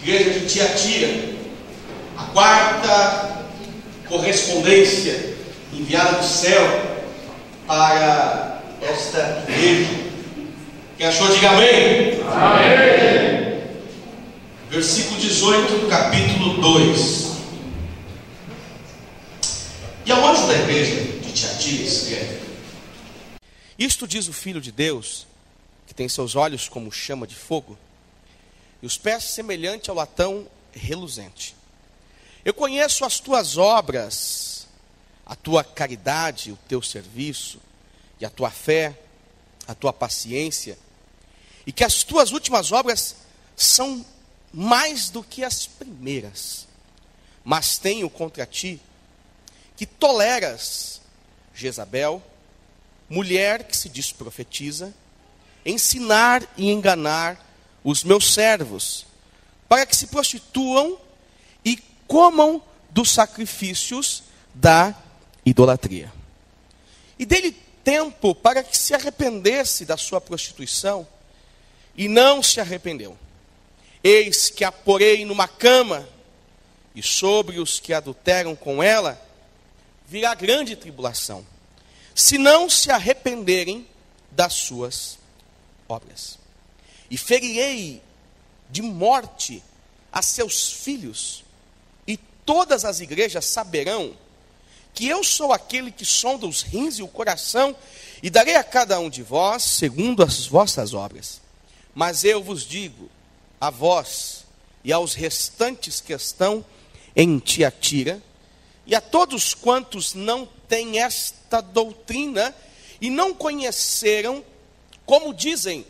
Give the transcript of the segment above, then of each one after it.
Igreja de Tiatira, a quarta correspondência enviada do céu para esta igreja. Quem achou, diga amém. Amém. Versículo 18 do capítulo 2. E ao anjo da igreja de Tiatira escreve: Isto diz o Filho de Deus, que tem seus olhos como chama de fogo, e os pés semelhante ao latão reluzente. Eu conheço as tuas obras, a tua caridade, o teu serviço, e a tua fé, a tua paciência, e que as tuas últimas obras são mais do que as primeiras. Mas tenho contra ti que toleras Jezabel, mulher que se diz profetiza, ensinar e enganar os meus servos, para que se prostituam e comam dos sacrifícios da idolatria. E dei-lhe tempo para que se arrependesse da sua prostituição, e não se arrependeu. Eis que a porei numa cama, e sobre os que adulteram com ela virá grande tribulação, se não se arrependerem das suas obras. E ferirei de morte a seus filhos, e todas as igrejas saberão que eu sou aquele que sonda os rins e o coração, e darei a cada um de vós segundo as vossas obras. Mas eu vos digo, a vós e aos restantes que estão em Tiatira, e a todos quantos não têm esta doutrina, e não conheceram, como dizem,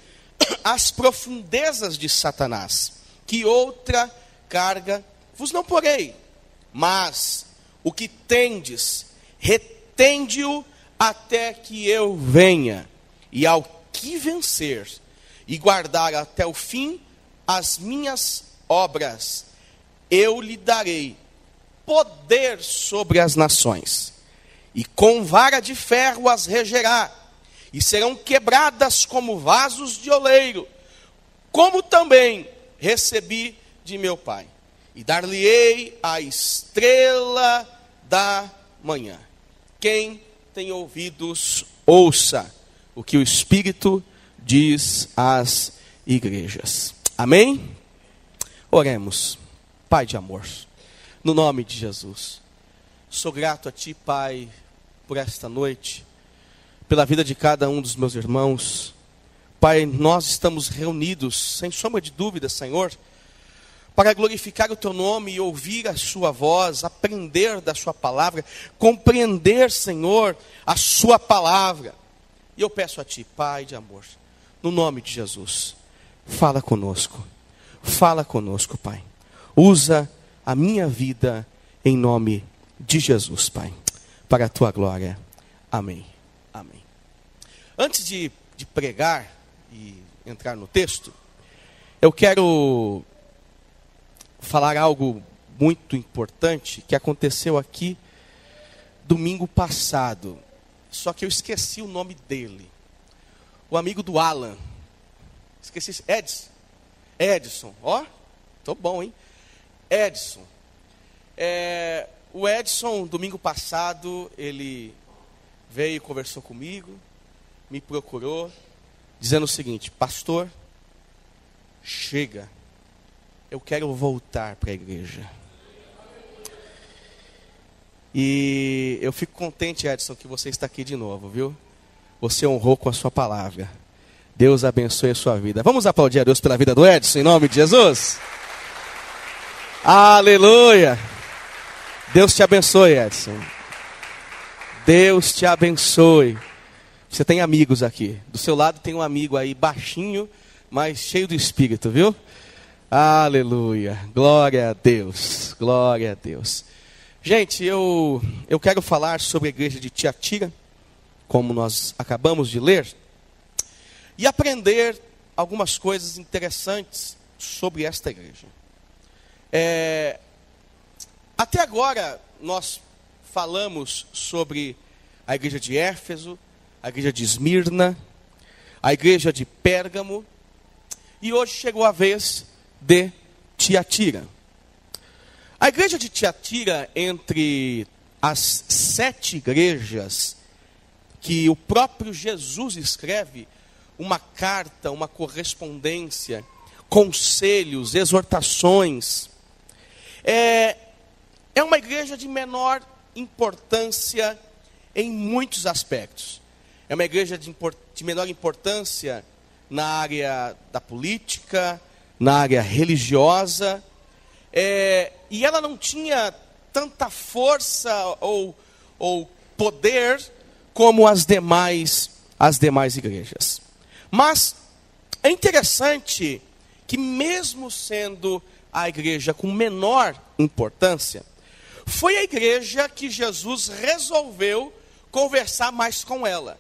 as profundezas de Satanás, que outra carga vos não porei, mas o que tendes, retende-o até que eu venha, e ao que vencer, e guardar até o fim as minhas obras, eu lhe darei poder sobre as nações, e com vara de ferro as regerá, e serão quebradas como vasos de oleiro, como também recebi de meu Pai. E dar-lhe-ei a estrela da manhã. Quem tem ouvidos, ouça o que o Espírito diz às igrejas. Amém? Oremos. Pai de amor, no nome de Jesus, sou grato a Ti, Pai, por esta noite, pela vida de cada um dos meus irmãos. Pai, nós estamos reunidos, sem sombra de dúvida, Senhor, para glorificar o Teu nome e ouvir a Sua voz, aprender da Sua palavra, compreender, Senhor, a Sua palavra. E eu peço a Ti, Pai de amor, no nome de Jesus, fala conosco, Pai. Usa a minha vida em nome de Jesus, Pai, para a Tua glória. Amém. Amém. Antes de pregar e entrar no texto, eu quero falar algo muito importante que aconteceu aqui domingo passado. Só que eu esqueci o nome dele. O amigo do Alan. Esqueci. Edson. Ó, tô bom, hein? Edson. O Edson, domingo passado, ele veio e conversou comigo, me procurou, dizendo o seguinte: pastor, chega, eu quero voltar para a igreja. E eu fico contente, Edson, que você está aqui de novo, viu? Você honrou com a sua palavra. Deus abençoe a sua vida. Vamos aplaudir a Deus pela vida do Edson, em nome de Jesus? Aleluia! Deus te abençoe, Edson. Deus te abençoe. Você tem amigos aqui. Do seu lado tem um amigo aí, baixinho, mas cheio do Espírito, viu? Aleluia. Glória a Deus. Glória a Deus. Gente, eu quero falar sobre a igreja de Tiatira, como nós acabamos de ler, e aprender algumas coisas interessantes sobre esta igreja. Até agora, nós falamos sobre a igreja de Éfeso, a igreja de Esmirna, a igreja de Pérgamo, e hoje chegou a vez de Tiatira. A igreja de Tiatira, entre as 7 igrejas que o próprio Jesus escreve uma carta, uma correspondência, conselhos, exortações, é uma igreja de menor importância em muitos aspectos. É uma igreja de menor importância na área da política, na área religiosa, e ela não tinha tanta força ou poder como as demais igrejas. Mas é interessante que, mesmo sendo a igreja com menor importância, foi a igreja que Jesus resolveu conversar mais com ela.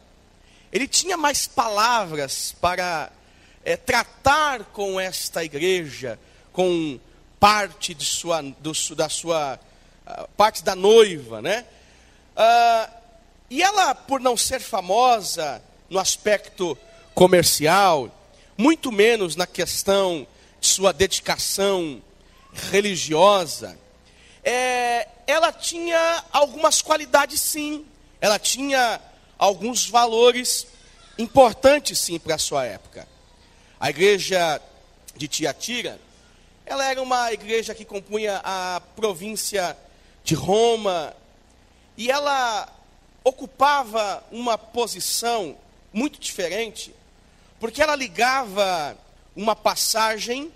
Ele tinha mais palavras para tratar com esta igreja, com parte parte da noiva, né? E ela, por não ser famosa no aspecto comercial, muito menos na questão de sua dedicação religiosa, ela tinha algumas qualidades, sim. Ela tinha alguns valores importantes, sim, para a sua época. A igreja de Tiatira, ela era uma igreja que compunha a província de Roma, e ela ocupava uma posição muito diferente, porque ela ligava uma passagem,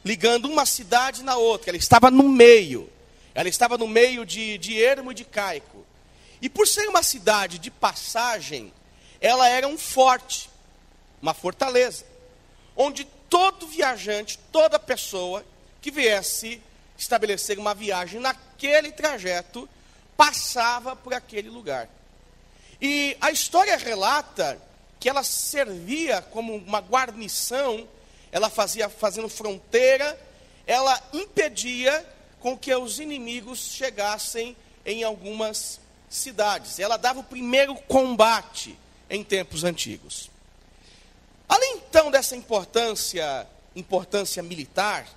ligando uma cidade na outra. Ela estava no meio. Ela estava no meio de Ermo e de Caico. E por ser uma cidade de passagem, ela era um forte, uma fortaleza, onde todo viajante, toda pessoa que viesse estabelecer uma viagem naquele trajeto, passava por aquele lugar. E a história relata que ela servia como uma guarnição, ela fazendo fronteira, ela impedia com que os inimigos chegassem em algumas cidades. Ela dava o primeiro combate em tempos antigos. Além então dessa importância militar,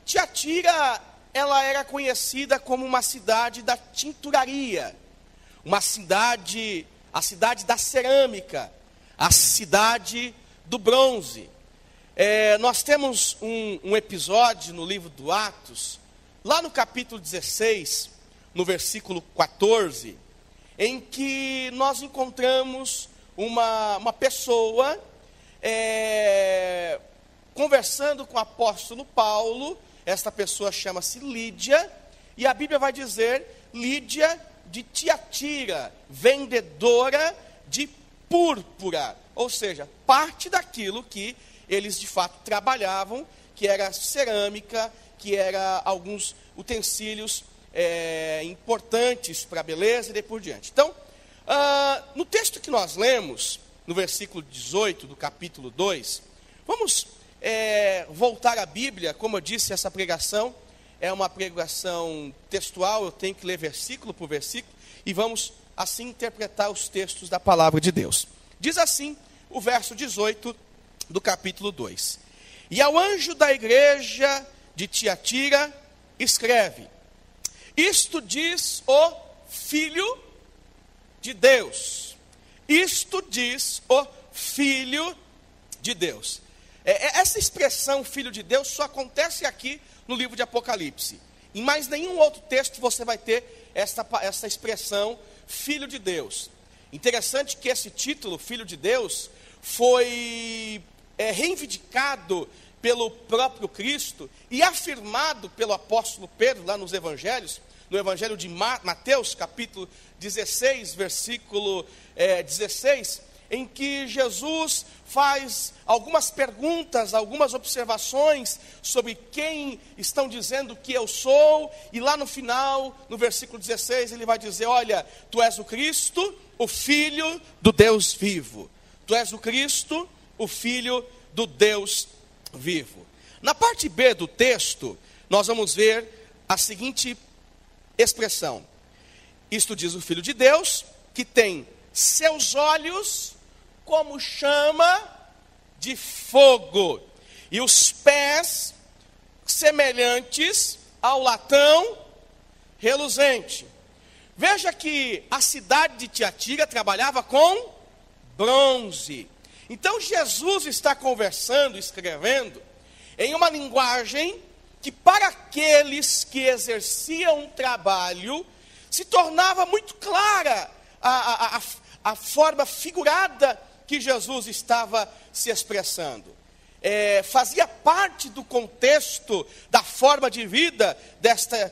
Tiatira, ela era conhecida como uma cidade da tinturaria, a cidade da cerâmica, a cidade do bronze. Nós temos um episódio no livro do Atos, lá no capítulo 16, no versículo 14, em que nós encontramos uma pessoa conversando com o apóstolo Paulo. Esta pessoa chama-se Lídia, e a Bíblia vai dizer: Lídia de Tiatira, vendedora de púrpura, ou seja, parte daquilo que eles de fato trabalhavam, que era cerâmica, que era alguns utensílios importantes para a beleza e daí por diante. Então, no texto que nós lemos, no versículo 18 do capítulo 2, vamos voltar à Bíblia. Como eu disse, essa pregação é uma pregação textual, eu tenho que ler versículo por versículo, e vamos assim interpretar os textos da palavra de Deus. Diz assim o verso 18 do capítulo 2: E ao anjo da igreja de Tiatira escreve: Isto diz o Filho de Deus. Isto diz o Filho de Deus. Essa expressão Filho de Deus só acontece aqui no livro de Apocalipse. Em mais nenhum outro texto você vai ter essa expressão Filho de Deus. Interessante que esse título, Filho de Deus, foi reivindicado pelo próprio Cristo e afirmado pelo apóstolo Pedro lá nos evangelhos, no evangelho de Mateus, capítulo 16, versículo 16, em que Jesus faz algumas perguntas, algumas observações sobre quem estão dizendo que eu sou, e lá no final, no versículo 16, ele vai dizer: olha, tu és o Cristo, o Filho do Deus vivo. Tu és o Cristo, o Filho do Deus vivo. Na parte B do texto, nós vamos ver a seguinte expressão: isto diz o Filho de Deus, que tem seus olhos como chama de fogo, e os pés semelhantes ao latão reluzente. Veja que a cidade de Tiatira trabalhava com bronze. Então Jesus está conversando, escrevendo, em uma linguagem que para aqueles que exerciam um trabalho, se tornava muito clara a forma figurada que Jesus estava se expressando. Fazia parte do contexto da forma de vida desta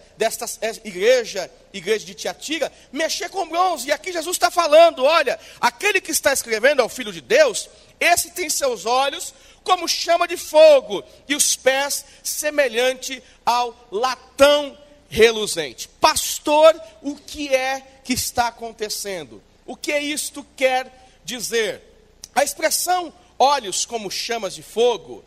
igreja de Tiatira, mexer com bronze. E aqui Jesus está falando, olha, aquele que está escrevendo é o Filho de Deus, esse tem seus olhos como chama de fogo, e os pés semelhante ao latão reluzente. Pastor, o que é que está acontecendo? O que isto quer dizer? A expressão olhos como chamas de fogo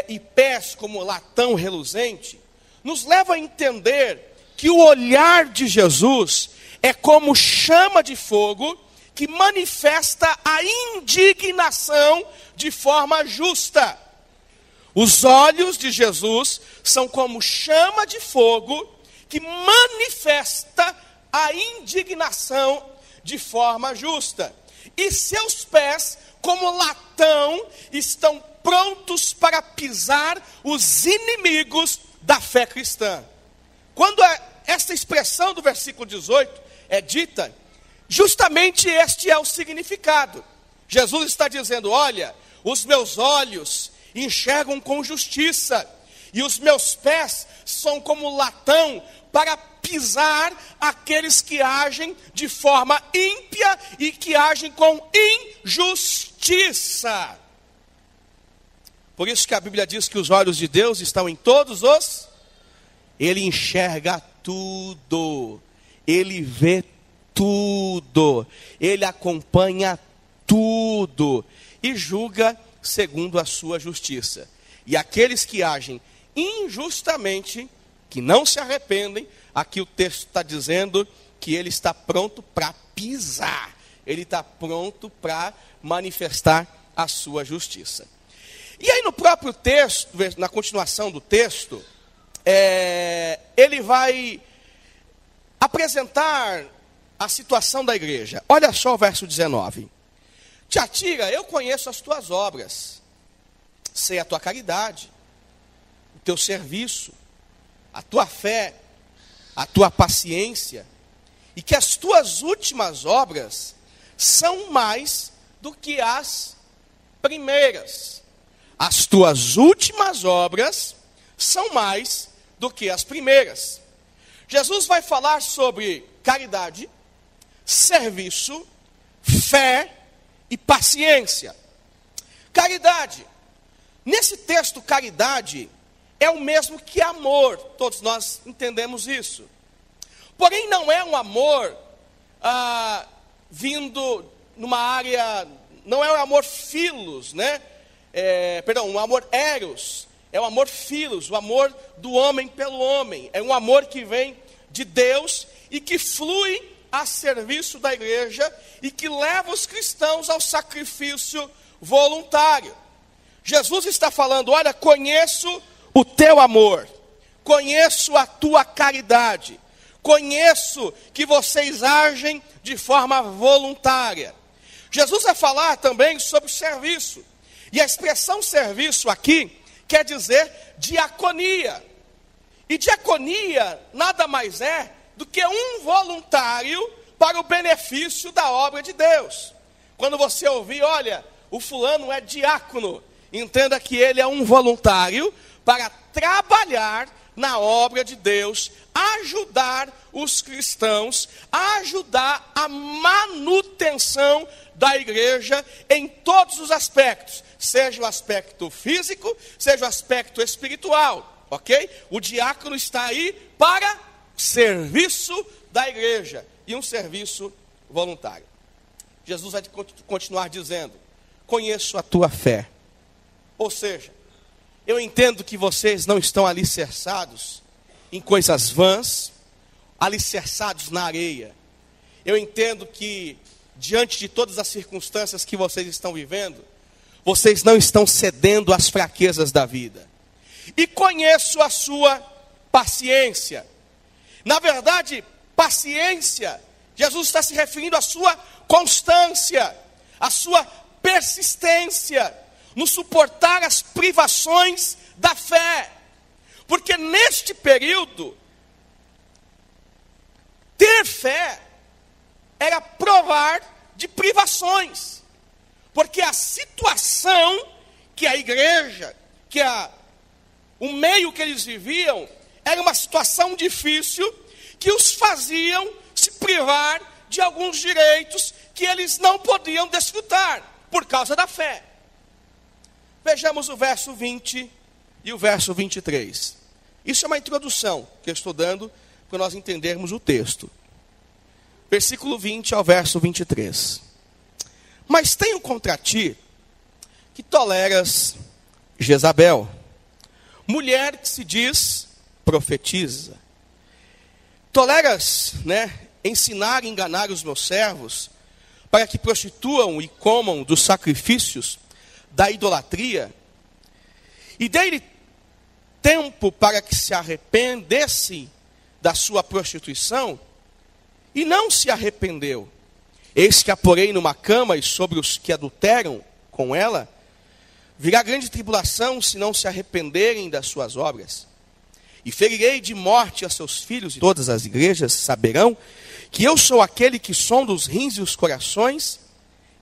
e pés como latão reluzente nos leva a entender que o olhar de Jesus é como chama de fogo que manifesta a indignação de forma justa. Os olhos de Jesus são como chama de fogo que manifesta a indignação de forma justa. E seus pés, como latão, estão prontos para pisar os inimigos da fé cristã. Quando esta expressão do versículo 18 é dita, justamente este é o significado. Jesus está dizendo, olha, os meus olhos enxergam com justiça, e os meus pés são como latão para pisar aqueles que agem de forma ímpia e que agem com injustiça. Por isso que a Bíblia diz que os olhos de Deus estão em todos os... Ele enxerga tudo, ele vê tudo, ele acompanha tudo e julga segundo a sua justiça. E aqueles que agem injustamente, que não se arrependem, aqui o texto está dizendo que ele está pronto para pisar, ele está pronto para manifestar a sua justiça. E aí no próprio texto, na continuação do texto, ele vai apresentar a situação da igreja. Olha só o verso 19. Tiatira, eu conheço as tuas obras, sei a tua caridade, o teu serviço, a tua fé, a tua paciência, e que as tuas últimas obras são mais do que as primeiras. As tuas últimas obras são mais do que as primeiras. Jesus vai falar sobre caridade, serviço, fé e paciência. Caridade. Nesse texto, caridade é o mesmo que amor. Todos nós entendemos isso. Porém, não é um amor vindo numa área... Não é um amor filos, né? Um amor eros. É o amor filos, o amor do homem pelo homem. É um amor que vem de Deus e que flui a serviço da igreja e que leva os cristãos ao sacrifício voluntário. Jesus está falando, olha, conheço o teu amor, conheço a tua caridade, conheço que vocês agem de forma voluntária. Jesus vai falar também sobre o serviço. E a expressão serviço aqui quer dizer diaconia. E diaconia nada mais é do que um voluntário para o benefício da obra de Deus. Quando você ouvir, olha, o fulano é diácono, entenda que ele é um voluntário para trabalhar na obra de Deus, ajudar os cristãos, ajudar a manutenção da igreja em todos os aspectos, seja o aspecto físico, seja o aspecto espiritual, ok? O diácono está aí para serviço da igreja e um serviço voluntário. Jesus vai continuar dizendo, conheço a tua fé. Ou seja, eu entendo que vocês não estão alicerçados em coisas vãs, alicerçados na areia. Eu entendo que, diante de todas as circunstâncias que vocês estão vivendo, vocês não estão cedendo às fraquezas da vida. E conheço a sua paciência. Na verdade, paciência, Jesus está se referindo à sua constância, à sua persistência, no suportar as privações da fé. Porque neste período, ter fé era provar de privações. Porque a situação que a igreja, o meio que eles viviam, era uma situação difícil que os faziam se privar de alguns direitos que eles não podiam desfrutar por causa da fé. Vejamos o verso 20 e o verso 23. Isso é uma introdução que eu estou dando para nós entendermos o texto. Versículo 20 ao verso 23. Mas tenho contra ti que toleras Jezabel, mulher que se diz profetiza. Toleras, ensinar e enganar os meus servos, para que prostituam e comam dos sacrifícios da idolatria, e dei-lhe tempo para que se arrependesse da sua prostituição, e não se arrependeu. Eis que a porei numa cama, e sobre os que adulteram com ela virá grande tribulação, se não se arrependerem das suas obras. E ferirei de morte a seus filhos, e todas as igrejas saberão que eu sou aquele que sonda os rins e os corações,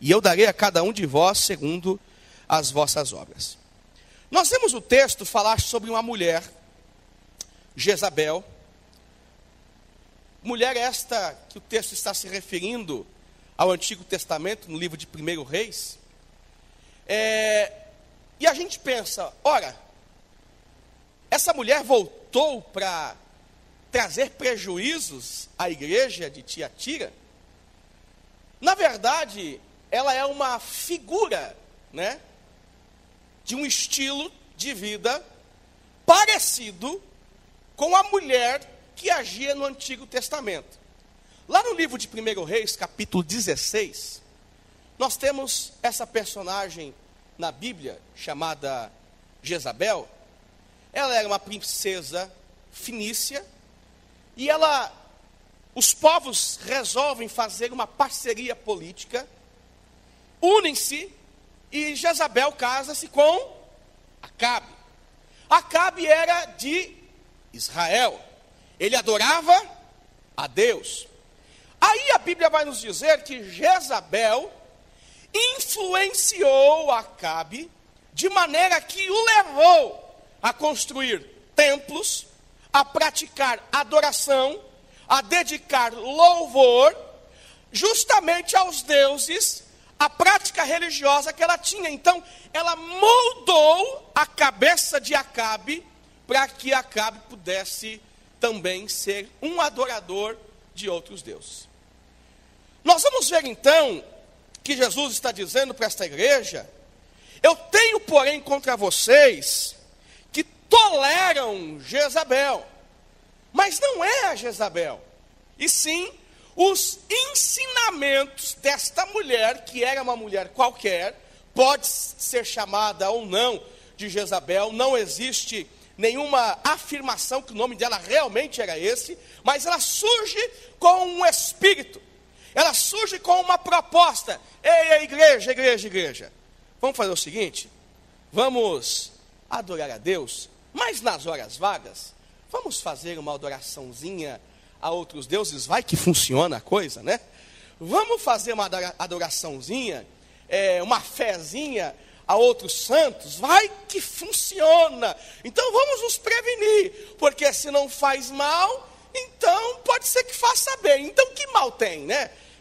e eu darei a cada um de vós segundo as vossas obras. Nós vemos o texto falar sobre uma mulher, Jezabel, mulher esta que o texto está se referindo ao Antigo Testamento, no livro de 1 Reis. E a gente pensa, ora, essa mulher voltou para trazer prejuízos à igreja de Tiatira? Na verdade, ela é uma figura, de um estilo de vida parecido com a mulher que agia no Antigo Testamento. Lá no livro de 1 Reis, capítulo 16, nós temos essa personagem na Bíblia, chamada Jezabel. Ela era uma princesa fenícia, e os povos resolvem fazer uma parceria política, unem-se, e Jezabel casa-se com Acabe. Acabe era de Israel, ele adorava a Deus. Aí a Bíblia vai nos dizer que Jezabel influenciou Acabe, de maneira que o levou a construir templos, a praticar adoração, a dedicar louvor, justamente aos deuses, a prática religiosa que ela tinha. Então, ela moldou a cabeça de Acabe, para que Acabe pudesse também ser um adorador de outros deuses. Nós vamos ver então, que Jesus está dizendo para esta igreja: eu tenho, porém, contra vocês, que toleram Jezabel. Mas não é a Jezabel, e sim os ensinamentos desta mulher, que era uma mulher qualquer, pode ser chamada ou não de Jezabel, não existe nenhuma afirmação que o nome dela realmente era esse, mas ela surge com um espírito, ela surge com uma proposta. Ei, igreja, vamos fazer o seguinte, vamos adorar a Deus, mas nas horas vagas, vamos fazer uma adoraçãozinha a outros deuses, vai que funciona a coisa, Vamos fazer uma adoraçãozinha, uma fezinha a outros santos, vai que funciona. Então vamos nos prevenir, porque se não faz mal, então pode ser que faça bem. Então que mal tem,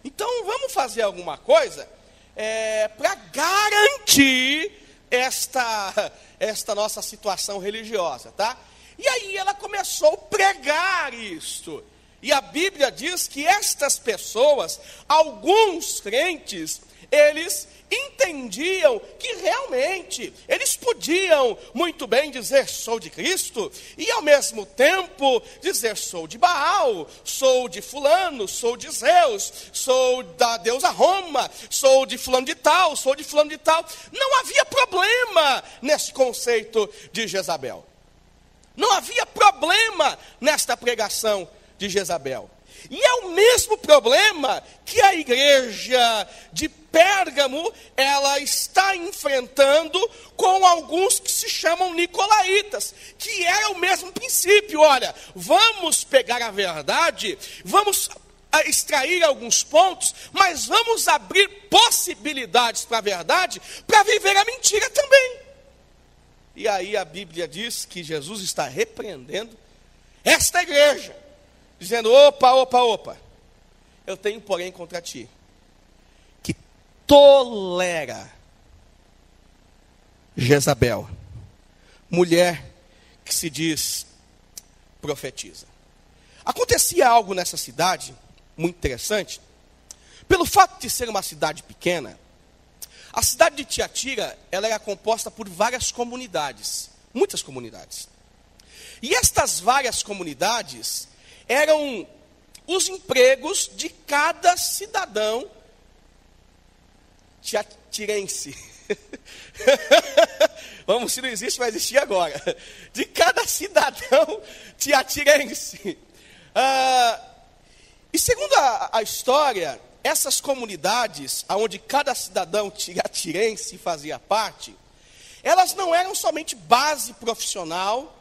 Então vamos fazer alguma coisa para garantir esta nossa situação religiosa, tá? E aí ela começou a pregar isto. E a Bíblia diz que estas pessoas, alguns crentes, eles entendiam que realmente eles podiam muito bem dizer sou de Cristo e ao mesmo tempo dizer sou de Baal, sou de fulano, sou de Zeus, sou da deusa Roma, sou de fulano de tal, sou de fulano de tal. Não havia problema nesse conceito de Jezabel. Não havia problema nesta pregação de Jezabel. E é o mesmo problema que a igreja de Pérgamo, ela está enfrentando com alguns que se chamam nicolaítas, que é o mesmo princípio. Olha, vamos pegar a verdade, vamos extrair alguns pontos, mas vamos abrir possibilidades para a verdade, para viver a mentira também. E aí a Bíblia diz que Jesus está repreendendo esta igreja, dizendo, opa, eu tenho porém contra ti, que tolera Jezabel, mulher que se diz profetiza. Acontecia algo nessa cidade, muito interessante, pelo fato de ser uma cidade pequena. A cidade de Tiatira, ela era composta por várias comunidades, muitas comunidades. E estas várias comunidades eram os empregos de cada cidadão tiatirense. Vamos, se não existe, vai existir agora. De cada cidadão tiatirense. E segundo a história, essas comunidades, onde cada cidadão tiatirense fazia parte, elas não eram somente base profissional,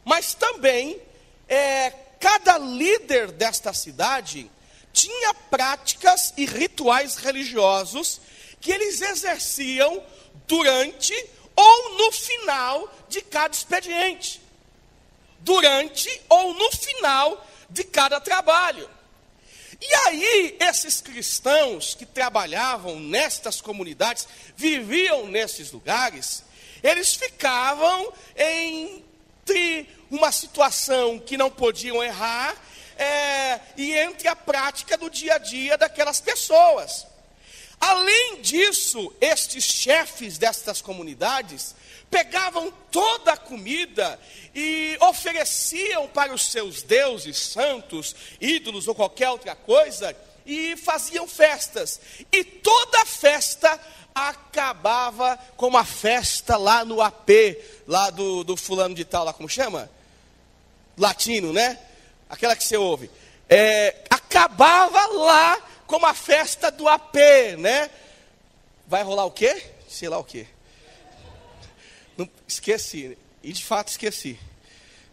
mas também cada líder desta cidade tinha práticas e rituais religiosos que eles exerciam durante ou no final de cada expediente, durante ou no final de cada trabalho. E aí, esses cristãos que trabalhavam nestas comunidades, viviam nesses lugares, eles ficavam entre uma situação que não podiam errar, e entre a prática do dia a dia daquelas pessoas. Além disso, estes chefes destas comunidades pegavam toda a comida e ofereciam para os seus deuses santos, ídolos ou qualquer outra coisa, e faziam festas. E toda a festa acabava com uma festa lá no AP, lá do fulano de tal, lá como chama? Latino, né? Aquela que você ouve. Acabava lá com uma festa do AP, né? Vai rolar o quê? Sei lá o quê. Não, esqueci. E de fato esqueci.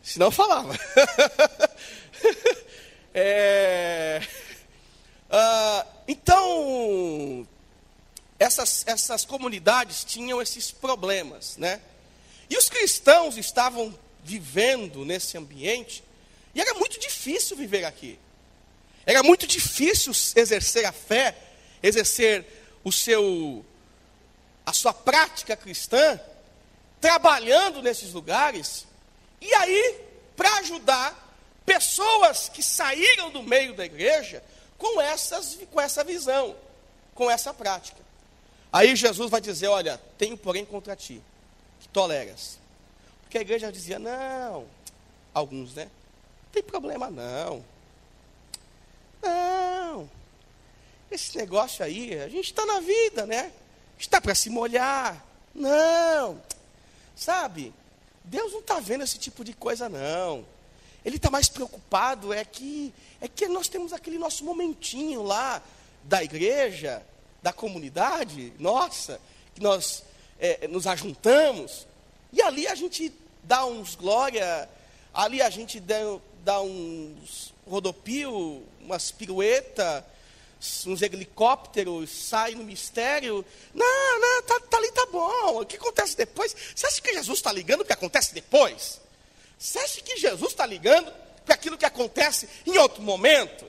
Senão eu falava. Então, essas comunidades tinham esses problemas, né? E os cristãos estavam vivendo nesse ambiente, e era muito difícil viver aqui. Era muito difícil exercer a fé, exercer a sua prática cristã, trabalhando nesses lugares. E aí, para ajudar pessoas que saíram do meio da igreja com essa visão, com essa prática. Aí Jesus vai dizer, olha, tenho porém contra ti, que toleras. Porque a igreja dizia, não, alguns, né? Não tem problema não. Não, esse negócio aí, a gente está na vida, né? Está para se molhar. Não, sabe? Deus não está vendo esse tipo de coisa, não. Ele está mais preocupado, é que nós temos aquele nosso momentinho lá da igreja, da comunidade, nossa, que nós nos ajuntamos, e ali a gente dá uns glória, ali a gente dá uns rodopio, umas piruetas, uns helicópteros, sai no mistério. Não, tá ali, tá bom. O que acontece depois? Você acha que Jesus está ligando para o que acontece depois? Você acha que Jesus está ligando para aquilo que acontece em outro momento?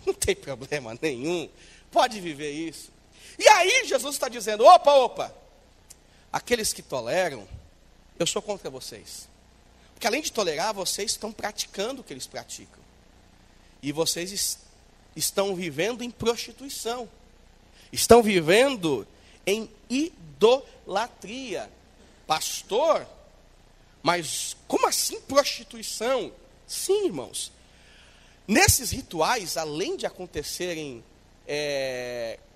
Não tem problema nenhum. Pode viver isso. E aí Jesus está dizendo, opa, aqueles que toleram, eu sou contra vocês. Porque além de tolerar, vocês estão praticando o que eles praticam. E vocês estão vivendo em prostituição. Estão vivendo em idolatria. Pastor, mas como assim prostituição? Sim, irmãos. Nesses rituais, além de acontecerem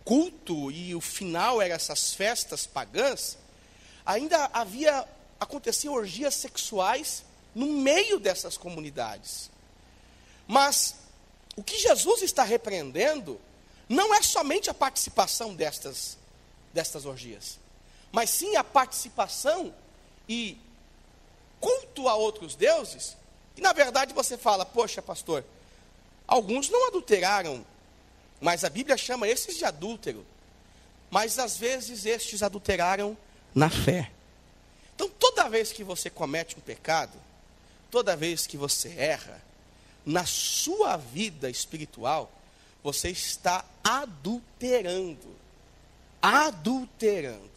culto e o final eram essas festas pagãs, ainda aconteciam orgias sexuais no meio dessas comunidades. Mas o que Jesus está repreendendo não é somente a participação destas orgias, mas sim a participação e culto a outros deuses, que na verdade você fala, poxa pastor, alguns não adulteraram, mas a Bíblia chama esses de adúltero, mas às vezes estes adulteraram na fé. Então toda vez que você comete um pecado, toda vez que você erra, na sua vida espiritual, você está adulterando. Adulterando.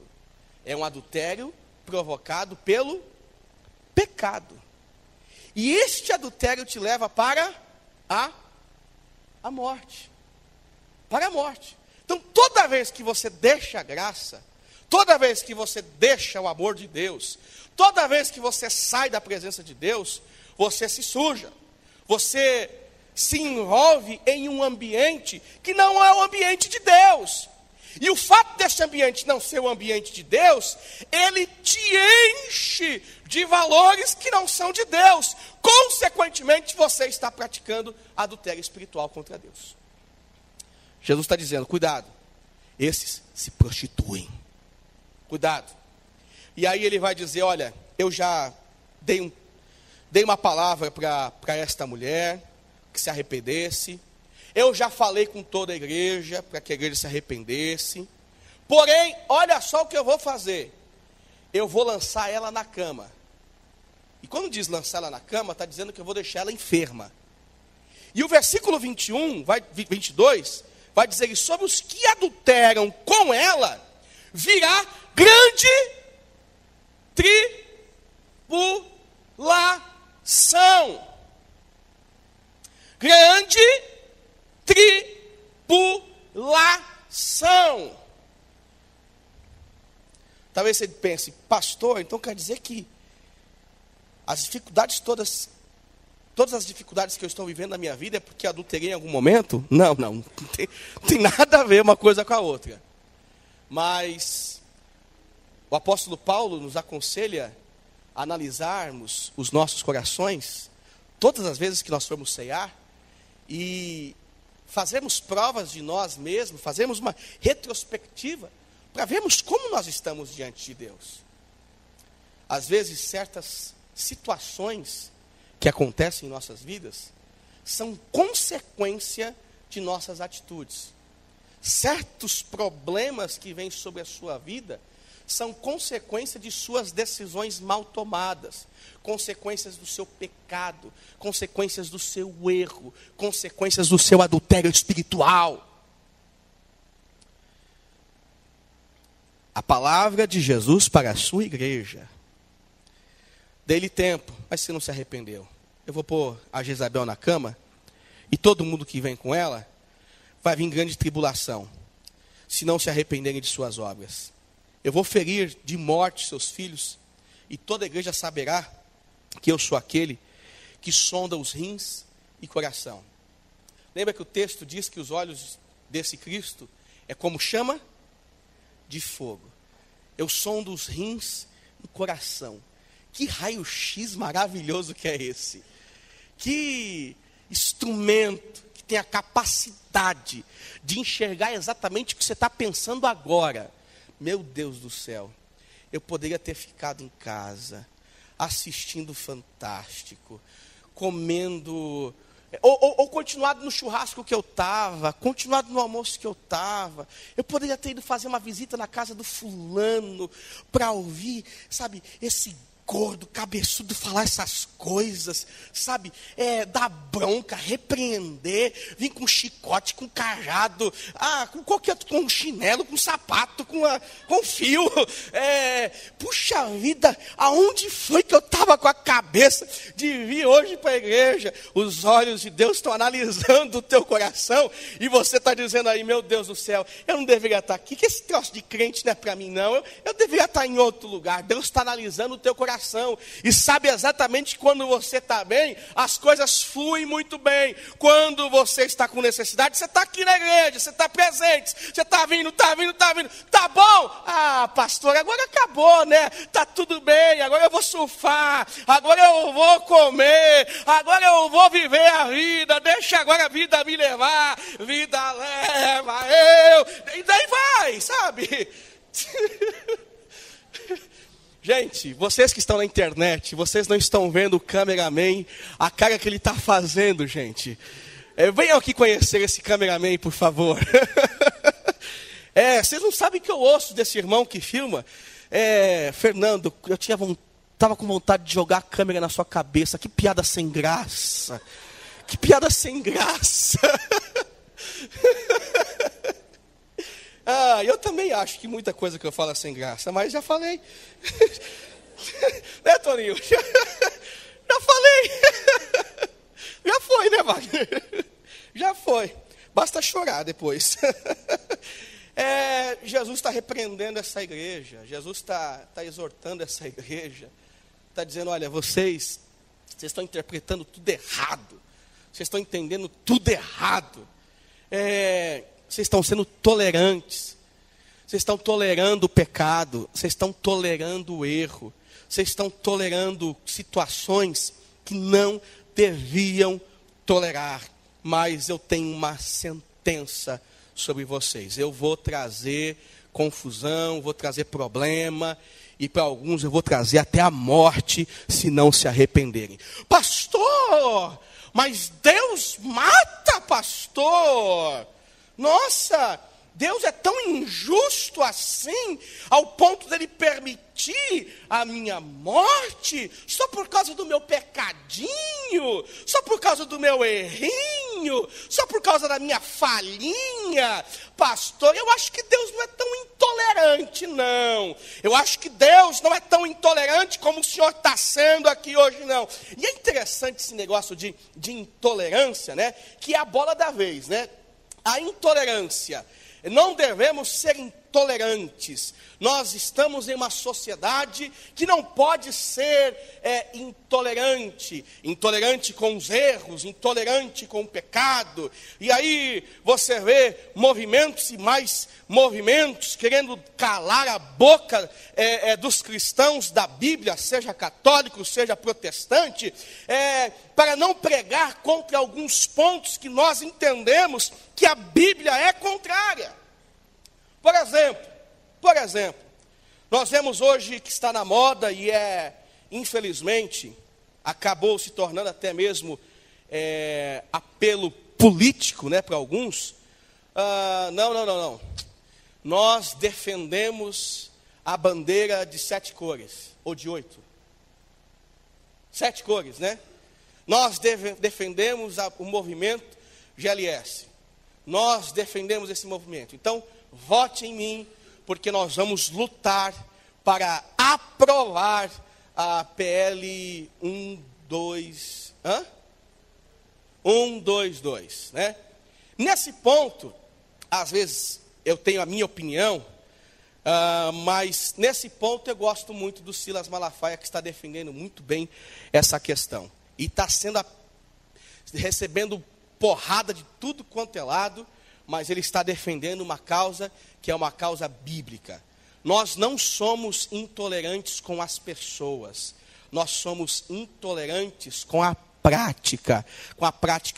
É um adultério provocado pelo pecado. E este adultério te leva para a morte. Para a morte. Então, toda vez que você deixa a graça, toda vez que você deixa o amor de Deus, toda vez que você sai da presença de Deus, você se suja. Você se envolve em um ambiente que não é o ambiente de Deus. E o fato desse ambiente não ser o ambiente de Deus, ele te enche de valores que não são de Deus. Consequentemente, você está praticando adultério espiritual contra Deus. Jesus está dizendo, cuidado, esses se prostituem. Cuidado. E aí ele vai dizer, olha, eu já dei uma palavra para esta mulher, que se arrependesse. Eu já falei com toda a igreja, para que a igreja se arrependesse. Porém, olha só o que eu vou fazer. Eu vou lançar ela na cama. E quando diz lançar ela na cama, está dizendo que eu vou deixar ela enferma. E o versículo 22, vai dizer que sobre os que adulteram com ela, virá grande tribulação. Grande tribulação. Talvez você pense, pastor, então quer dizer que as dificuldades todas as dificuldades que eu estou vivendo na minha vida é porque adulterei em algum momento? Não tem nada a ver uma coisa com a outra. Mas o apóstolo Paulo nos aconselha a analisarmos os nossos corações todas as vezes que nós formos cear e fazermos provas de nós mesmos, fazermos uma retrospectiva para vermos como nós estamos diante de Deus. Às vezes, certas situações que acontecem em nossas vidas são consequência de nossas atitudes. Certos problemas que vêm sobre a sua vida são consequência de suas decisões mal tomadas, consequências do seu pecado, consequências do seu erro, consequências do seu adultério espiritual. A palavra de Jesus para a sua igreja. Dê-lhe tempo, mas se não se arrependeu, eu vou pôr a Jezabel na cama, e todo mundo que vem com ela, vai vir grande tribulação, se não se arrependerem de suas obras. Eu vou ferir de morte seus filhos, e toda a igreja saberá que eu sou aquele que sonda os rins e coração. Lembra que o texto diz que os olhos desse Cristo é como chama de fogo. Eu sondo os rins e o coração. Que raio-x maravilhoso que é esse. Que instrumento que tem a capacidade de enxergar exatamente o que você está pensando agora. Meu Deus do céu. Eu poderia ter ficado em casa, assistindo Fantástico, comendo, ou continuado no churrasco que eu estava, continuado no almoço que eu estava. Eu poderia ter ido fazer uma visita na casa do fulano, para ouvir, sabe, esse gordo, cabeçudo, falar essas coisas, sabe? Dar bronca, repreender, vir com chicote, com cajado, com qualquer, com chinelo, com sapato, com fio. Puxa vida, aonde foi que eu estava com a cabeça de vir hoje para a igreja? Os olhos de Deus estão analisando o teu coração e você está dizendo aí, meu Deus do céu, eu não deveria estar aqui, que esse troço de crente não é para mim não, eu deveria estar em outro lugar. Deus está analisando o teu coração e sabe exatamente quando você está bem, as coisas fluem muito bem. Quando você está com necessidade, você está aqui na igreja, você está presente, você está vindo, tá bom? Pastor, agora acabou, né? Tá tudo bem, agora eu vou surfar, agora eu vou comer, agora eu vou viver a vida, deixa agora a vida me levar, vida leva eu, e daí vai, sabe? Gente, vocês que estão na internet, vocês não estão vendo o cameraman, a cara que ele está fazendo, gente. Venham aqui conhecer esse cameraman, por favor. Vocês não sabem que eu ouço desse irmão que filma. Fernando, eu estava com vontade de jogar a câmera na sua cabeça. Que piada sem graça. Que piada sem graça. Eu também acho que muita coisa que eu falo é sem graça, mas já falei. Né, Toninho? Já falei. Já foi, né, Wagner? Já foi. Basta chorar depois. Jesus está repreendendo essa igreja. Jesus está exortando essa igreja. Está dizendo, olha, vocês estão interpretando tudo errado. Vocês estão entendendo tudo errado. Vocês estão sendo tolerantes. Vocês estão tolerando o pecado. Vocês estão tolerando o erro. Vocês estão tolerando situações que não deviam tolerar. Mas eu tenho uma sentença sobre vocês. Eu vou trazer confusão, vou trazer problema. E para alguns eu vou trazer até a morte, se não se arrependerem. Pastor, mas Deus mata, pastor. Nossa, Deus é tão injusto assim, ao ponto dele permitir a minha morte, só por causa do meu pecadinho, só por causa do meu errinho, só por causa da minha falhinha. Pastor, eu acho que Deus não é tão intolerante, não. Eu acho que Deus não é tão intolerante como o senhor está sendo aqui hoje, não. E é interessante esse negócio de intolerância, né? Que é a bola da vez, né? A intolerância. Não devemos ser intolerantes. Nós estamos em uma sociedade que não pode ser intolerante. Intolerante com os erros, intolerante com o pecado. E aí você vê movimentos e mais movimentos querendo calar a boca dos cristãos da Bíblia, seja católico, seja protestante, para não pregar contra alguns pontos que nós entendemos que a Bíblia é contrária. Por exemplo, nós vemos hoje que está na moda e infelizmente, acabou se tornando até mesmo apelo político, né, para alguns. Não. Nós defendemos a bandeira de 7 cores, ou de 8. 7 cores, né? Nós defendemos o movimento GLS. Nós defendemos esse movimento. Então, vote em mim, porque nós vamos lutar para aprovar a PL 122, né? Nesse ponto, às vezes eu tenho a minha opinião, mas nesse ponto eu gosto muito do Silas Malafaia, que está defendendo muito bem essa questão. E está recebendo porrada de tudo quanto é lado, mas ele está defendendo uma causa que é uma causa bíblica. Nós não somos intolerantes com as pessoas, nós somos intolerantes com a prática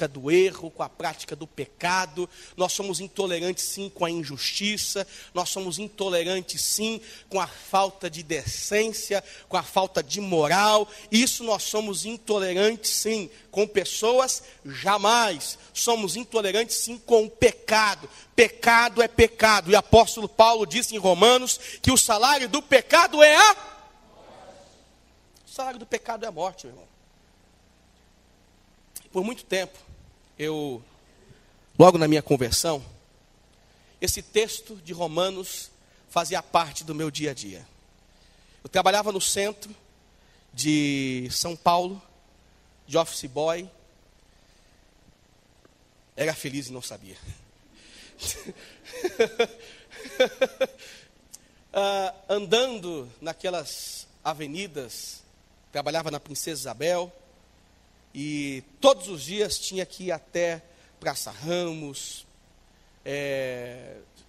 do erro, com a prática do pecado. Nós somos intolerantes sim com a injustiça, nós somos intolerantes sim com a falta de decência, com a falta de moral. Isso nós somos intolerantes sim com pessoas, jamais. Somos intolerantes sim com o pecado. Pecado é pecado. E o apóstolo Paulo disse em Romanos que o salário do pecado é a... salário do pecado é a morte, meu irmão. Por muito tempo, logo na minha conversão, esse texto de Romanos fazia parte do meu dia a dia. Eu trabalhava no centro de São Paulo, de office boy. Era feliz e não sabia. Andando naquelas avenidas, trabalhava na Princesa Isabel, e todos os dias tinha que ir até Praça Ramos,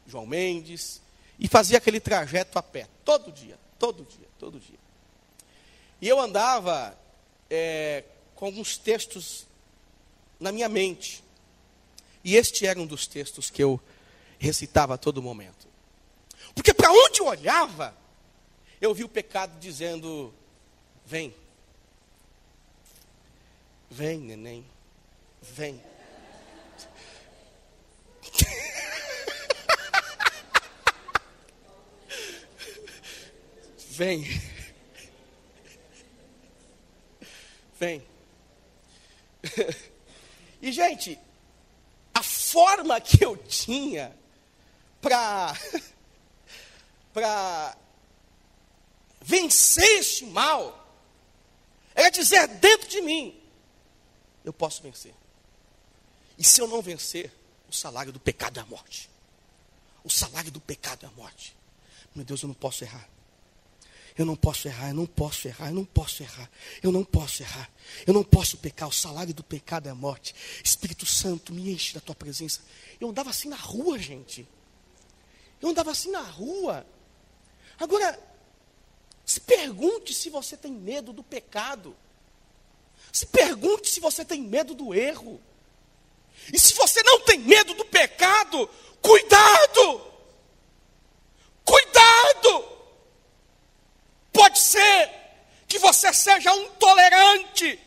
João Mendes, e fazia aquele trajeto a pé, todo dia. E eu andava com alguns textos na minha mente, e este era um dos textos que eu recitava a todo momento. Porque para onde eu olhava, eu vi o pecado dizendo: vem, vem, neném, vem. Vem. Vem. E, gente, a forma que eu tinha para vencer este mal era dizer dentro de mim: eu posso vencer. E se eu não vencer, o salário do pecado é a morte. O salário do pecado é a morte. Meu Deus, eu não posso errar. Eu não posso errar, eu não posso errar, eu não posso errar. Eu não posso errar. Eu não posso pecar. O salário do pecado é a morte. Espírito Santo, me enche da tua presença. Eu andava assim na rua, gente. Eu andava assim na rua. Agora, se pergunte se você tem medo do pecado. Se pergunte se você tem medo do erro. E se você não tem medo do pecado, cuidado! Cuidado! Pode ser que você seja um tolerante,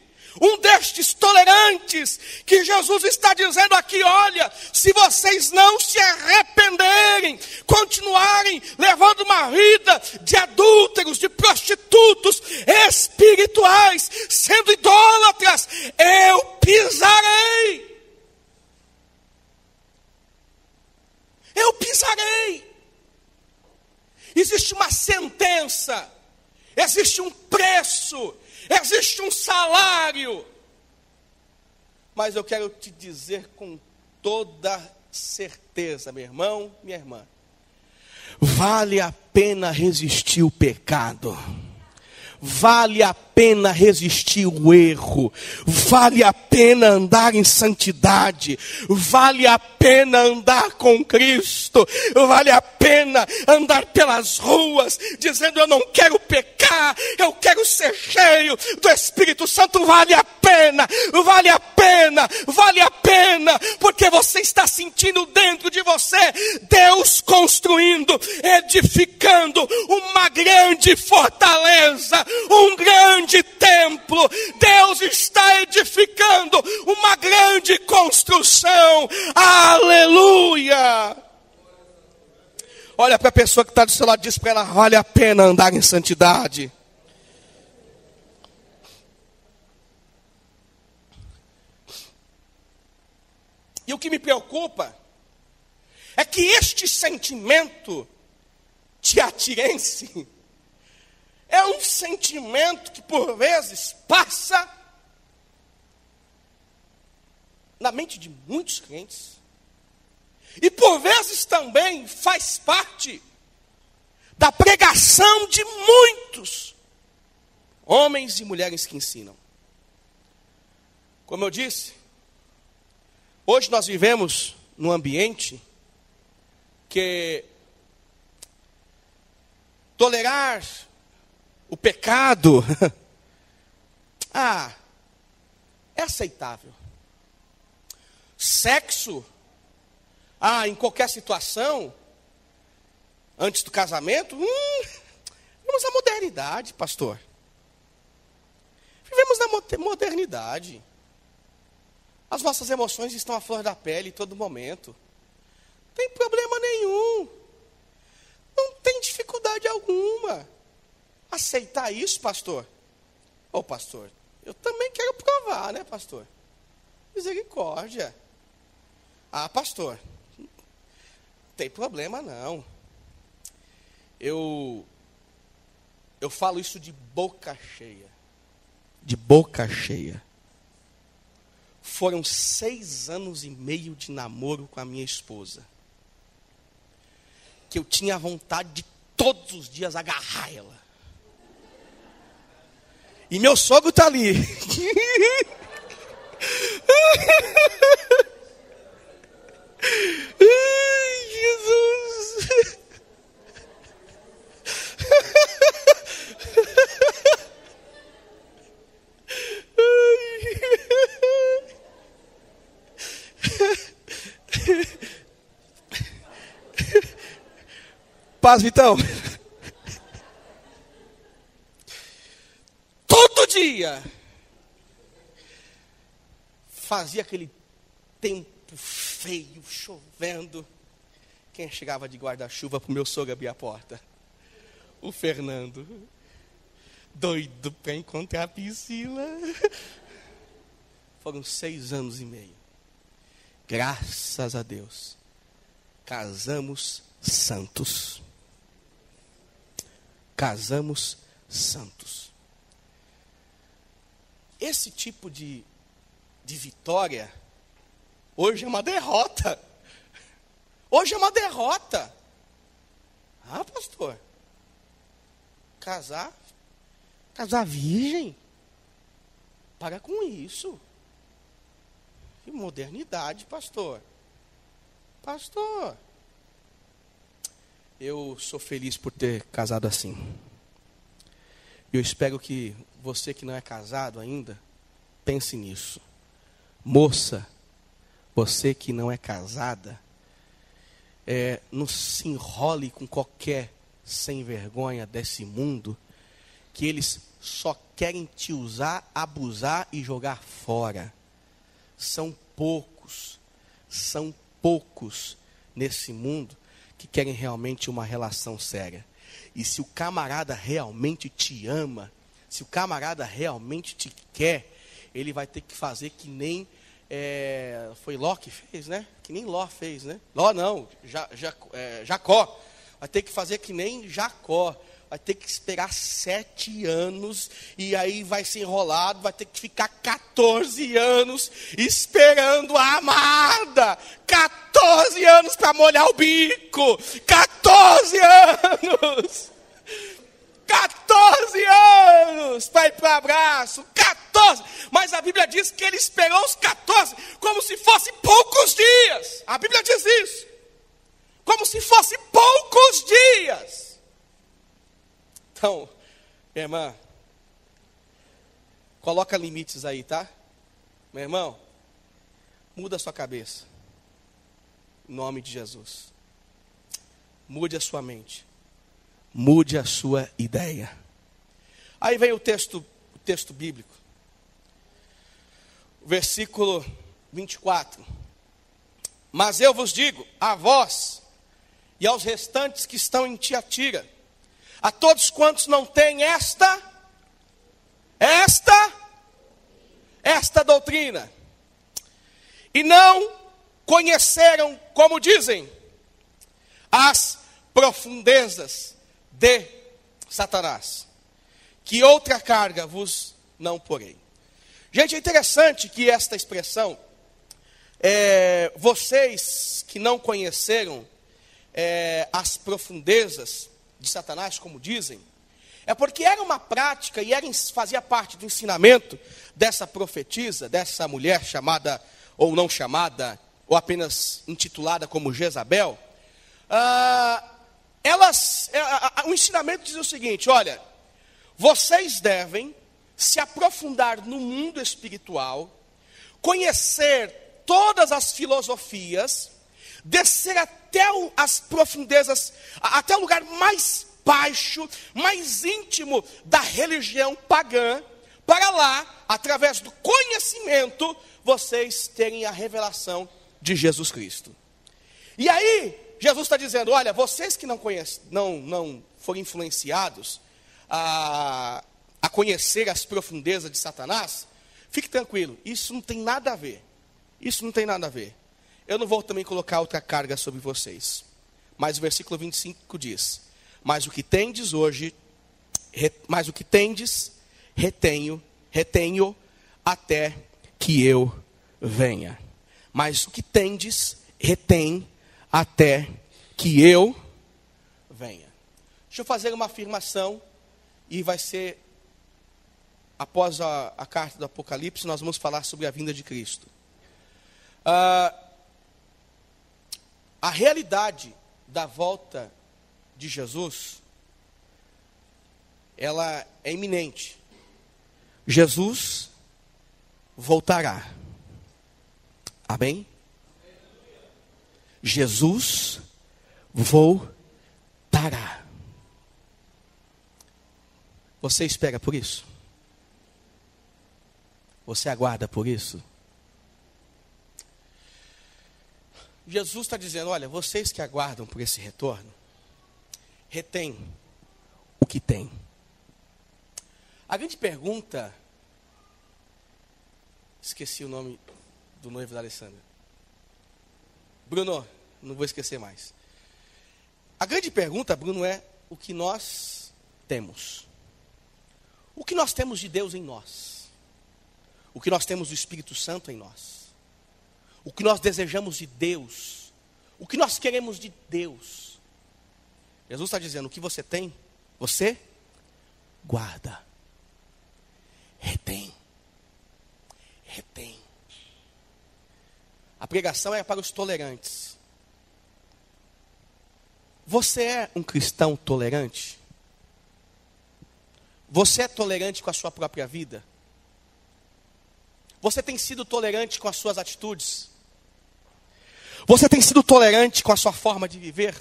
um destes tolerantes, que Jesus está dizendo aqui: olha, se vocês não se arrependerem, continuarem levando uma vida de adúlteros, de prostitutos espirituais, sendo idólatras, eu pisarei. Eu pisarei. Existe uma sentença. Existe um preço, existe um salário. Mas eu quero te dizer com toda certeza, meu irmão, minha irmã, vale a pena resistir o pecado. Vale a pena resistir o erro, vale a pena andar em santidade, vale a pena andar com Cristo, vale a pena andar pelas ruas, dizendo: eu não quero pecar, eu quero ser cheio do Espírito Santo. Vale a pena, vale a pena, vale a pena, porque você está sentindo dentro de você Deus construindo, edificando uma grande fortaleza, um grande templo. Deus está edificando uma grande construção. Aleluia! Olha para a pessoa que está do seu lado e diz para ela: vale a pena andar em santidade. E o que me preocupa é que este sentimento tiatirense é um sentimento que por vezes passa na mente de muitos crentes. E por vezes também faz parte da pregação de muitos homens e mulheres que ensinam. Como eu disse, hoje nós vivemos num ambiente que tolerar o pecado é aceitável. Sexo, em qualquer situação, antes do casamento, vivemos na modernidade, pastor. Vivemos na modernidade. As nossas emoções estão à flor da pele em todo momento. Não tem problema nenhum. Não tem dificuldade alguma. Aceitar isso, pastor? Ô pastor, eu também quero provar, né pastor? Misericórdia. Ah, pastor, não tem problema não. Eu falo isso de boca cheia. De boca cheia. Foram 6 anos e meio de namoro com a minha esposa. Que eu tinha vontade de todos os dias agarrar ela. E meu sogro está ali. Ai, Jesus. Paz, Vitão. Todo dia fazia aquele tempo feio, chovendo. Quem chegava de guarda-chuva para o meu sogro abrir a porta? O Fernando. Doido para encontrar a Priscila. Foram 6 anos e meio. Graças a Deus. Casamos santos. Casamos santos. Esse tipo de vitória, hoje é uma derrota. Hoje é uma derrota. Ah, pastor. Casar virgem? Para com isso. Que modernidade, pastor. Pastor. Eu sou feliz por ter casado assim. Eu espero que você que não é casado ainda, pense nisso. Moça, você que não é casada, não se enrole com qualquer sem vergonha desse mundo, que eles só querem te usar, abusar e jogar fora. São poucos nesse mundo que querem realmente uma relação séria. E se o camarada realmente te ama, se o camarada realmente te quer, ele vai ter que fazer que nem foi Ló que fez, né? Que nem Ló fez, né? Ló não, Jacó. Vai ter que fazer que nem Jacó. Vai ter que esperar 7 anos, e aí vai ser enrolado, vai ter que ficar 14 anos esperando a amada. 14 anos para molhar o bico. 14 anos. 14 anos para ir para o abraço. 14. Mas a Bíblia diz que ele esperou os 14 como se fosse poucos dias. A Bíblia diz isso. Como se fosse poucos dias. Então, minha irmã, coloca limites aí, tá? Meu irmão, muda a sua cabeça. Em nome de Jesus. Mude a sua mente. Mude a sua ideia. Aí vem o texto bíblico. Versículo 24. Mas eu vos digo, a vós e aos restantes que estão em Tiatira, a todos quantos não têm esta doutrina, e não conheceram, como dizem, as profundezas de Satanás, que outra carga vos não porei. Gente, é interessante que esta expressão, vocês que não conheceram as profundezas de Satanás, como dizem, é porque era uma prática e fazia parte do ensinamento dessa profetisa, dessa mulher chamada, ou não chamada, ou apenas intitulada como Jezabel. O ensinamento diz o seguinte: olha, vocês devem se aprofundar no mundo espiritual, conhecer todas as filosofias, descer até as profundezas, até o lugar mais baixo, mais íntimo da religião pagã, para lá, através do conhecimento, vocês terem a revelação de Jesus Cristo. E aí, Jesus está dizendo: olha, vocês que não conhecem, não foram influenciados a conhecer as profundezas de Satanás, fique tranquilo, isso não tem nada a ver. Isso não tem nada a ver. Eu não vou também colocar outra carga sobre vocês. Mas o versículo 25 diz: mas o que tendes hoje, retenho até que eu venha. Mas o que tendes, retém até que eu venha. Deixa eu fazer uma afirmação, e vai ser, após a carta do Apocalipse, nós vamos falar sobre a vinda de Cristo. A realidade da volta de Jesus, ela é iminente. Jesus voltará. Amém? Jesus voltará. Você espera por isso? Você aguarda por isso? Jesus está dizendo: olha, vocês que aguardam por esse retorno, retém o que tem. A grande pergunta, esqueci o nome do noivo da Alessandra. Bruno, não vou esquecer mais. A grande pergunta, Bruno, é o que nós temos. O que nós temos de Deus em nós? O que nós temos do Espírito Santo em nós? O que nós desejamos de Deus? O que nós queremos de Deus? Jesus está dizendo: o que você tem, você guarda. Retém. Retém. A pregação é para os tolerantes. Você é um cristão tolerante? Você é tolerante com a sua própria vida? Você tem sido tolerante com as suas atitudes? Você tem sido tolerante com a sua forma de viver?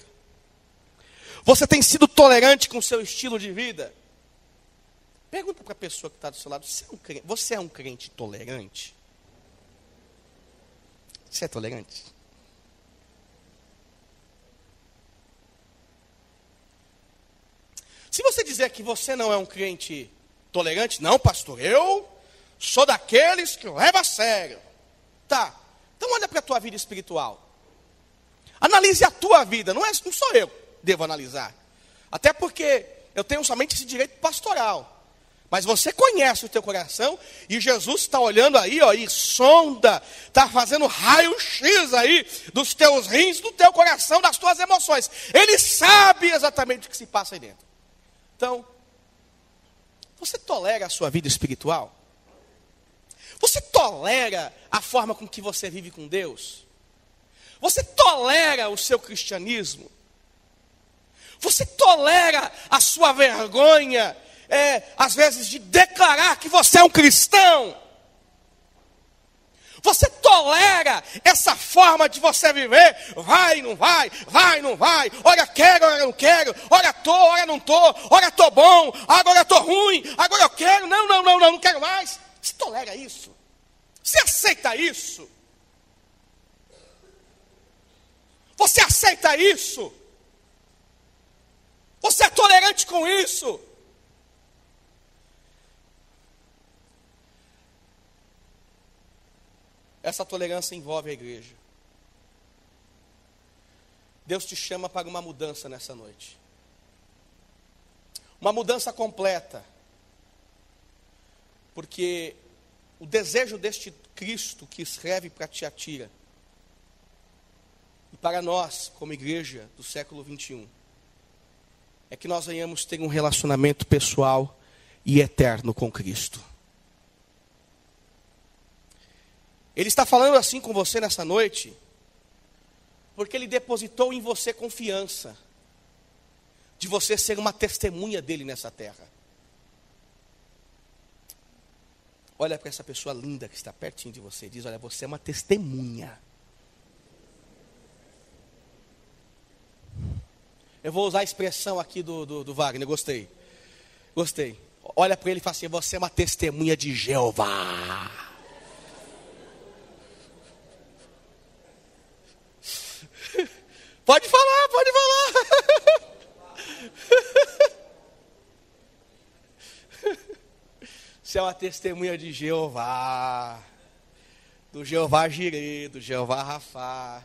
Você tem sido tolerante com o seu estilo de vida? Pergunta para a pessoa que está do seu lado: você é um crente tolerante? Você é tolerante? Se você dizer que você não é um crente tolerante: não, pastor, eu sou daqueles que leva a sério. Tá, então olha para a tua vida espiritual. Analise a tua vida, não sou eu que devo analisar. Até porque eu tenho somente esse direito pastoral. Mas você conhece o teu coração, e Jesus está olhando aí, ó, e sonda, está fazendo raio-x aí dos teus rins, do teu coração, das tuas emoções. Ele sabe exatamente o que se passa aí dentro. Então, você tolera a sua vida espiritual? Você tolera a forma com que você vive com Deus? Você tolera o seu cristianismo? Você tolera a sua vergonha, às vezes, de declarar que você é um cristão? Você tolera essa forma de você viver? Vai, não vai, vai, não vai. Olha, quero, olha, não quero. Olha, tô, olha, não tô. Olha, tô bom, agora eu tô ruim. Agora eu quero, não quero mais. Você tolera isso? Você aceita isso? Você aceita isso? Você é tolerante com isso? Essa tolerância envolve a igreja. Deus te chama para uma mudança nessa noite. Uma mudança completa. Porque o desejo deste Cristo que escreve para Tiatira, e para nós, como igreja do século 21, é que nós venhamos ter um relacionamento pessoal e eterno com Cristo. Ele está falando assim com você nessa noite, porque Ele depositou em você confiança, de você ser uma testemunha dEle nessa terra. Olha para essa pessoa linda que está pertinho de você e diz: olha, você é uma testemunha. Eu vou usar a expressão aqui do Wagner, gostei. Olha para ele e fala assim: você é uma testemunha de Jeová. Pode falar, pode falar. Você é uma testemunha de Jeová. Do Jeová Jireh, do Jeová Rafá.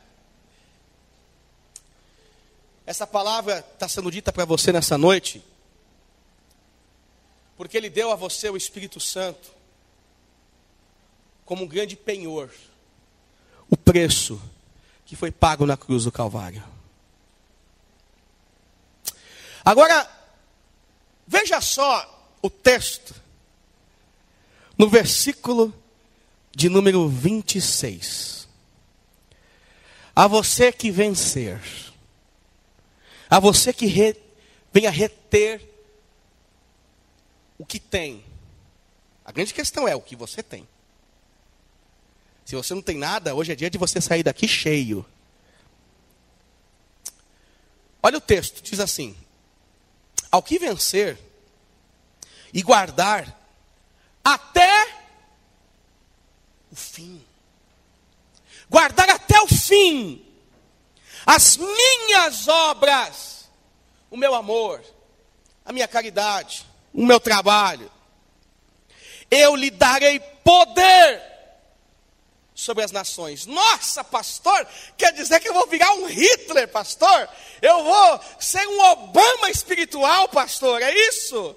Essa palavra está sendo dita para você nessa noite, porque Ele deu a você o Espírito Santo como um grande penhor, o preço que foi pago na cruz do Calvário. Agora, veja só o texto, no versículo de número 26. A você que vencer, a você que venha reter o que tem. A grande questão é o que você tem. Se você não tem nada, hoje é dia de você sair daqui cheio. Olha o texto, diz assim: ao que vencer e guardar até o fim. Guardar até o fim as minhas obras, o meu amor, a minha caridade, o meu trabalho. Eu lhe darei poder sobre as nações. Nossa, pastor, quer dizer que eu vou virar um Hitler, pastor? Eu vou ser um Obama espiritual, pastor, é isso?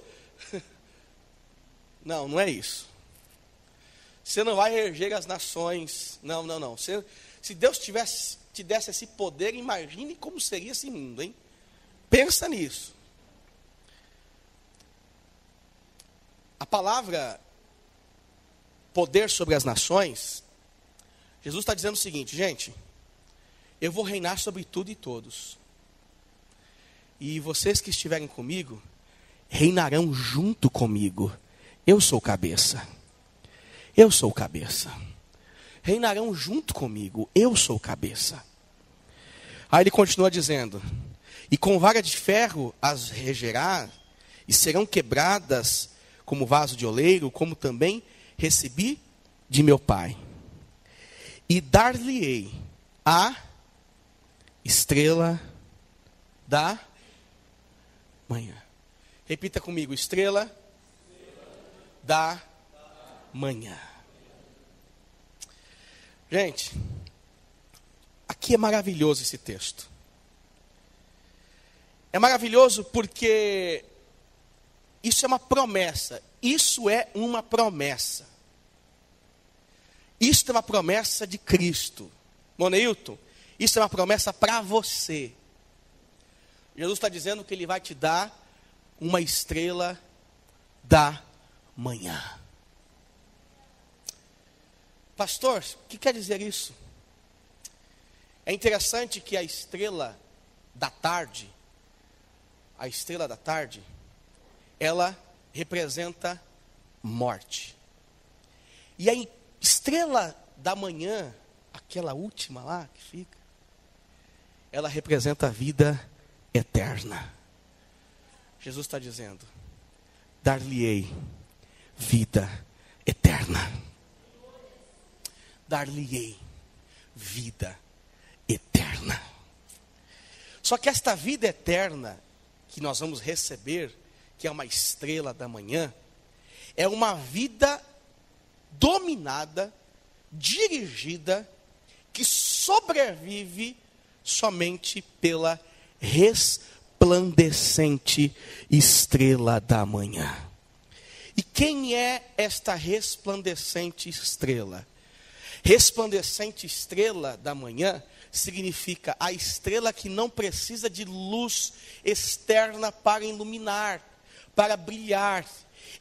Não, não é isso. Você não vai reger as nações. Não. Se Deus te desse esse poder, imagine como seria esse mundo, hein? Pensa nisso. A palavra poder sobre as nações, Jesus está dizendo o seguinte: gente, eu vou reinar sobre tudo e todos. E vocês que estiverem comigo, reinarão junto comigo. Eu sou cabeça. Eu sou cabeça. Reinarão junto comigo. Eu sou cabeça. Aí ele continua dizendo: e com vara de ferro as regerá, e serão quebradas como vaso de oleiro, como também recebi de meu Pai. E dar-lhe-ei a estrela da manhã. Repita comigo: estrela da manhã. Gente, aqui é maravilhoso esse texto. É maravilhoso porque isso é uma promessa. Isso é uma promessa. Isso é uma promessa de Cristo. Moneilton, isso é uma promessa para você. Jesus está dizendo que Ele vai te dar uma estrela da manhã. Pastor, o que quer dizer isso? É interessante que a estrela da tarde, ela representa morte. E a estrela da manhã, aquela última lá que fica, ela representa a vida eterna. Jesus está dizendo: dar-lhe-ei vida eterna. Dar-lhe-ei vida eterna. Só que esta vida eterna que nós vamos receber, que é uma estrela da manhã, é uma vida dominada, dirigida, que sobrevive somente pela resplandecente estrela da manhã. E quem é esta resplandecente estrela? Resplandecente estrela da manhã significa a estrela que não precisa de luz externa para iluminar, para brilhar.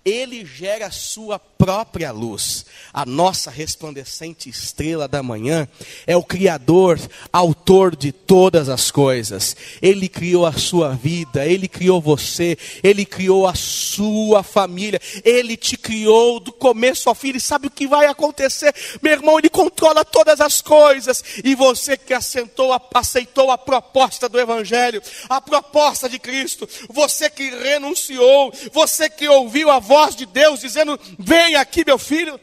Ele gera a sua própria luz. A nossa resplandecente estrela da manhã é o Criador, autor de todas as coisas. Ele criou a sua vida, Ele criou você, Ele criou a sua família, Ele te criou do começo ao fim. Ele sabe o que vai acontecer. Meu irmão, Ele controla todas as coisas. E você que aceitou a proposta do Evangelho, a proposta de Cristo, você que renunciou, você que ouviu a voz de Deus dizendo: vem aqui, meu filho,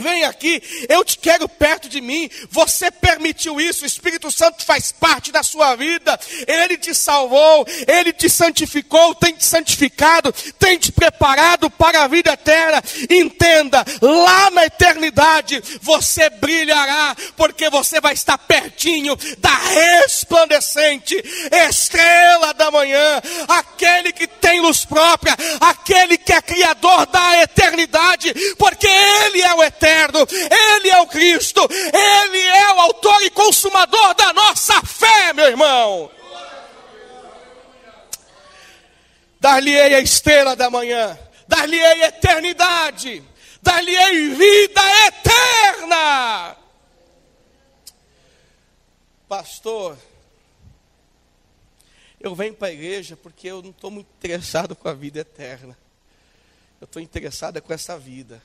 Vem aqui, eu te quero perto de mim. Você permitiu isso, o Espírito Santo faz parte da sua vida. Ele te salvou, Ele te santificou, tem te santificado, tem te preparado para a vida eterna. Entenda, lá na eternidade você brilhará, porque você vai estar pertinho da resplandecente estrela da manhã, aquele que tem luz própria, aquele que é criador da eternidade, porque Ele é o eterno. Ele é o Cristo, Ele é o autor e consumador da nossa fé, meu irmão. Dar-lhe-ei a estrela da manhã, dar-lhe-ei eternidade, dar-lhe-ei vida eterna. Pastor, eu venho para a igreja porque eu não estou muito interessado com a vida eterna. Eu estou interessado com essa vida.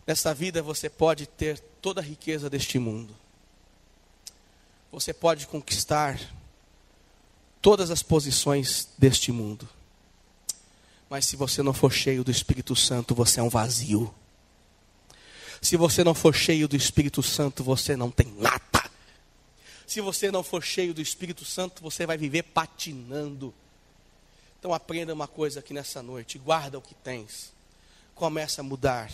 Nessa vida você pode ter toda a riqueza deste mundo. Você pode conquistar todas as posições deste mundo. Mas se você não for cheio do Espírito Santo, você é um vazio. Se você não for cheio do Espírito Santo, você não tem nada. Se você não for cheio do Espírito Santo, você vai viver patinando. Então aprenda uma coisa aqui nessa noite. Guarda o que tens. Começa a mudar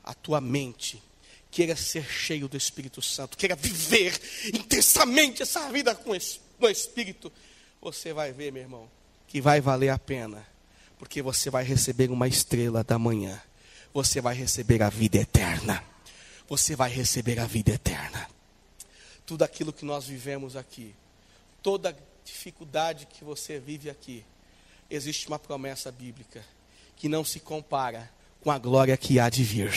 a tua mente, queira ser cheio do Espírito Santo, queira viver intensamente essa vida com o Espírito, você vai ver, meu irmão, que vai valer a pena, porque você vai receber uma estrela da manhã, você vai receber a vida eterna, você vai receber a vida eterna. Tudo aquilo que nós vivemos aqui, toda dificuldade que você vive aqui, existe uma promessa bíblica, que não se compara com a glória que há de vir.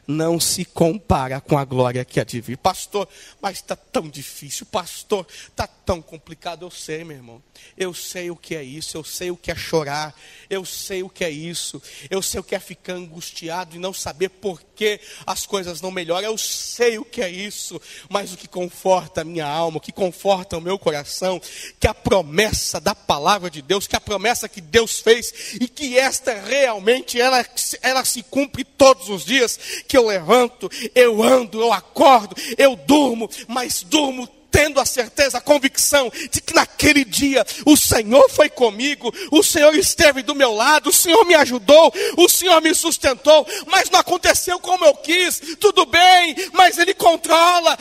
Não se compara com a glória que há de vir. Pastor, mas está tão difícil. Pastor, está tão complicado. Eu sei, meu irmão. Eu sei o que é isso. Eu sei o que é chorar. Eu sei o que é isso. Eu sei o que é ficar angustiado e não saber por que as coisas não melhoram. Eu sei o que é isso. Mas o que conforta a minha alma, o que conforta o meu coração, que a promessa da palavra de Deus, que a promessa que Deus fez, e que esta realmente, ela se cumpre todos os dias, que eu levanto, eu ando, eu acordo, eu durmo, mas durmo tendo a certeza, a convicção de que naquele dia o Senhor foi comigo, o Senhor esteve do meu lado, o Senhor me ajudou, o Senhor me sustentou, mas não aconteceu como eu quis, tudo bem, mas Ele controla.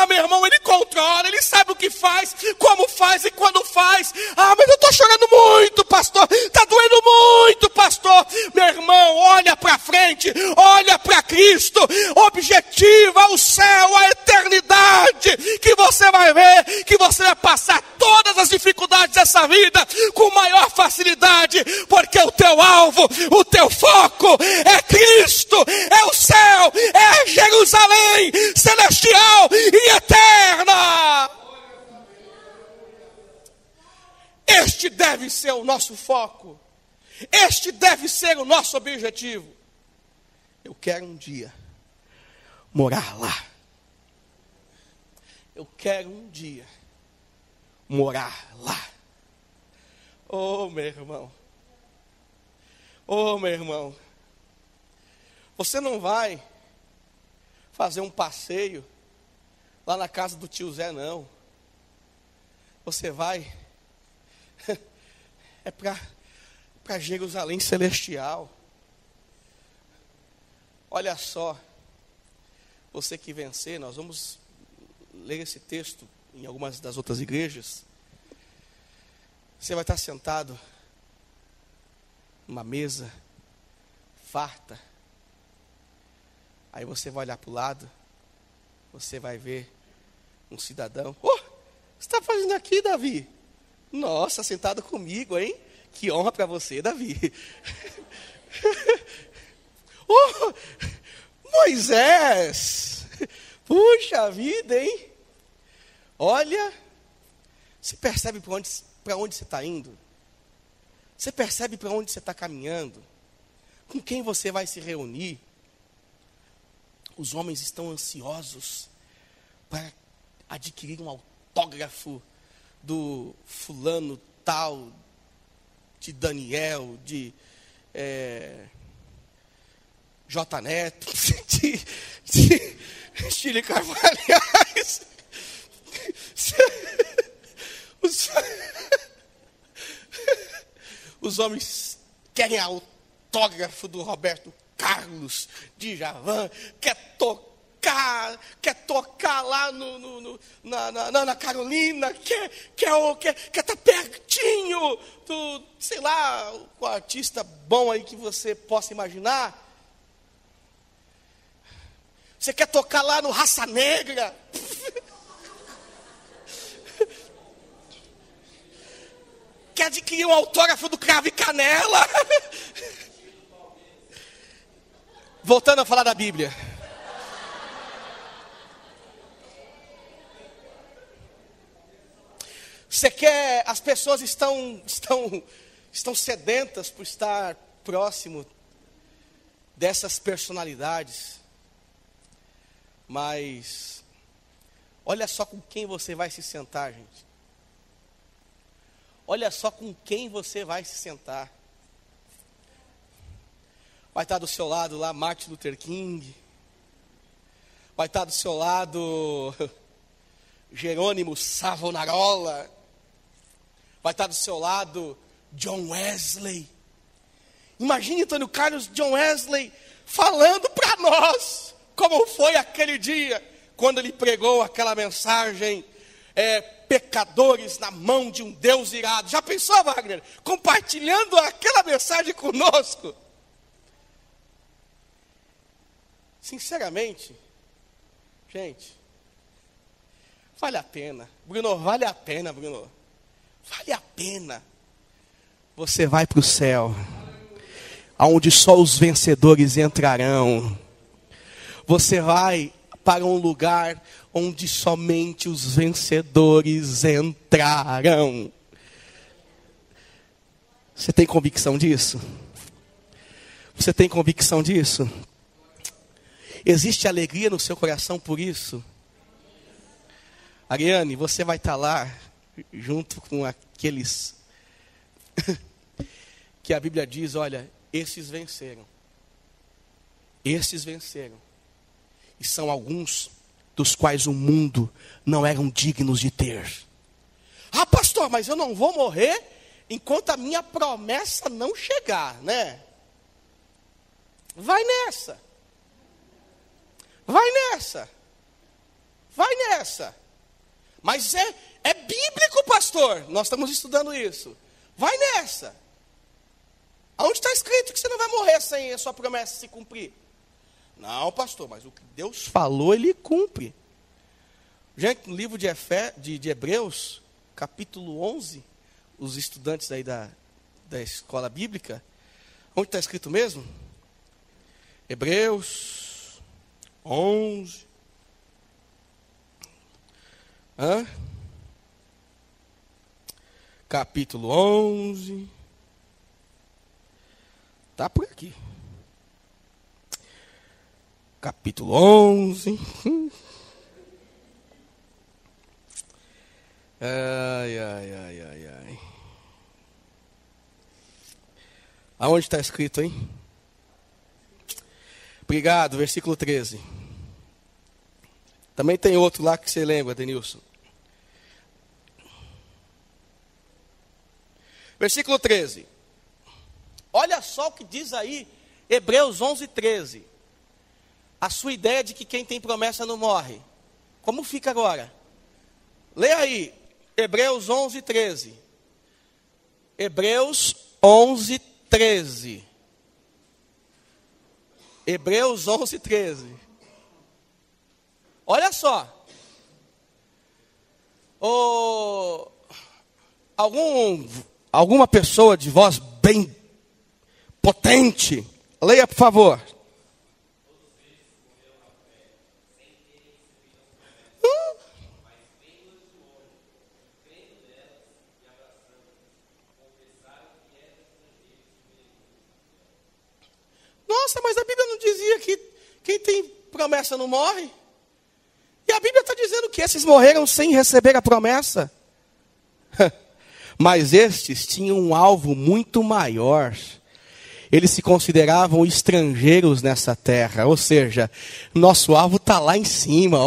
Meu irmão, Ele controla, Ele sabe o que faz, como faz e quando faz. Mas eu estou chorando muito, pastor, está doendo muito, pastor. Meu irmão, olha para frente, olha para Cristo, objetiva o céu, a eternidade, que você vai ver que você vai passar todas as dificuldades dessa vida com maior facilidade, porque o teu alvo, o teu foco é Cristo, é o céu, é Jerusalém celestial e eterna. Este deve ser o nosso foco, este deve ser o nosso objetivo. Eu quero um dia morar lá. Eu quero um dia morar lá. Oh, meu irmão. Oh, meu irmão. Você não vai fazer um passeio lá na casa do tio Zé, não. Você vai é para Jerusalém celestial. Olha só. Você que vencer, nós vamos ler esse texto em algumas das outras igrejas. Você vai estar sentado numa mesa farta. Aí você vai olhar para o lado, você vai ver um cidadão. O que você está fazendo aqui, Davi? Nossa, sentado comigo, hein? Que honra para você, Davi. Moisés! Puxa vida, hein? Olha, você percebe para onde você está indo? Você percebe para onde você está caminhando? Com quem você vai se reunir? Os homens estão ansiosos para adquirir um autógrafo do fulano tal, de Daniel, J. Neto, de Chile Carvalhais. Os homens querem autógrafo do Roberto Carlos, de Djavan, quer tocar lá na Carolina, quer estar pertinho do, sei lá, o artista bom aí que você possa imaginar. Você quer tocar lá no Raça Negra. Quer adquirir um autógrafo do Cravo e Canela. Voltando a falar da Bíblia. Você quer, as pessoas estão sedentas por estar próximo dessas personalidades. Mas olha só com quem você vai se sentar, gente. Olha só com quem você vai se sentar. Vai estar do seu lado lá Martin Luther King. Vai estar do seu lado Jerônimo Savonarola. Vai estar do seu lado John Wesley. Imagine Antônio Carlos, John Wesley falando para nós como foi aquele dia quando ele pregou aquela mensagem, pecadores na mão de um Deus irado. Já pensou, Wagner? Compartilhando aquela mensagem conosco. Sinceramente, gente, vale a pena. Bruno, vale a pena, Bruno. Vale a pena. Você vai para o céu, aonde só os vencedores entrarão. Você vai para um lugar onde somente os vencedores entrarão. Você tem convicção disso? Você tem convicção disso? Existe alegria no seu coração por isso? Ariane, você vai estar lá junto com aqueles que a Bíblia diz, olha, esses venceram. Esses venceram. E são alguns dos quais o mundo não eram dignos de ter. Ah, pastor, mas eu não vou morrer enquanto a minha promessa não chegar, né? Vai nessa. Vai nessa. Vai nessa. Mas é bíblico, pastor. Nós estamos estudando isso. Vai nessa. Aonde está escrito que você não vai morrer sem a sua promessa se cumprir? Não, pastor, mas o que Deus falou, Ele cumpre. Gente, no livro de Hebreus, capítulo 11, os estudantes aí da escola bíblica, onde está escrito mesmo? Hebreus 11. Capítulo 11. Está por aqui. Capítulo 11. Ai. Aonde está escrito, hein? Obrigado, versículo 13. Também tem outro lá que você lembra, Denilson. Versículo 13. Olha só o que diz aí, Hebreus 11, 13. A sua ideia de que quem tem promessa não morre. Como fica agora? Lê aí, Hebreus 11, 13. Hebreus 11, 13. Hebreus 11, 13. Olha só. Alguma pessoa de voz bem potente, leia por favor. Nossa, mas a Bíblia não dizia que quem tem promessa não morre? E a Bíblia está dizendo que esses morreram sem receber a promessa. Mas estes tinham um alvo muito maior. eles se consideravam estrangeiros nessa terra, ou seja, nosso alvo está lá em cima,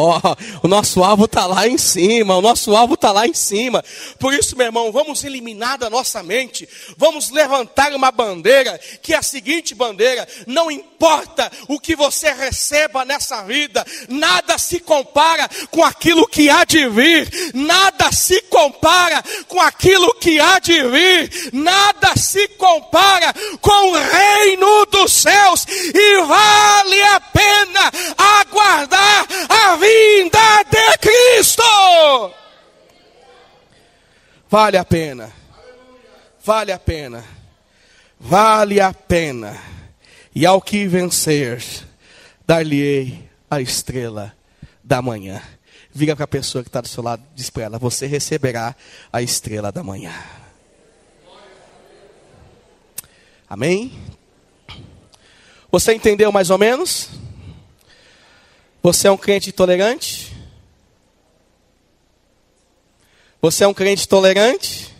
o nosso alvo está lá em cima, o nosso alvo está lá em cima. Por isso, meu irmão, vamos eliminar da nossa mente, vamos levantar uma bandeira, que é a seguinte bandeira: não importa o que você receba nessa vida, nada se compara com aquilo que há de vir, nada se compara com aquilo que há de vir, nada se compara com o reino dos céus, e vale a pena aguardar a vinda de Cristo. Vale a pena, vale a pena, vale a pena. E ao que vencer, dar-lhe-ei a estrela da manhã. Vira para a pessoa que está do seu lado, diz para ela: você receberá a estrela da manhã. Amém? Você entendeu mais ou menos? Você é um crente tolerante? Você é um crente tolerante?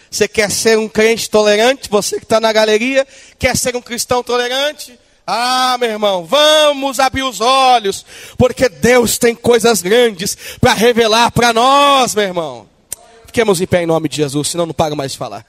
Você quer ser um crente tolerante? Você que está na galeria, quer ser um cristão tolerante? Ah, meu irmão, vamos abrir os olhos, porque Deus tem coisas grandes para revelar para nós, meu irmão. Fiquemos em pé em nome de Jesus, senão não paro mais de falar.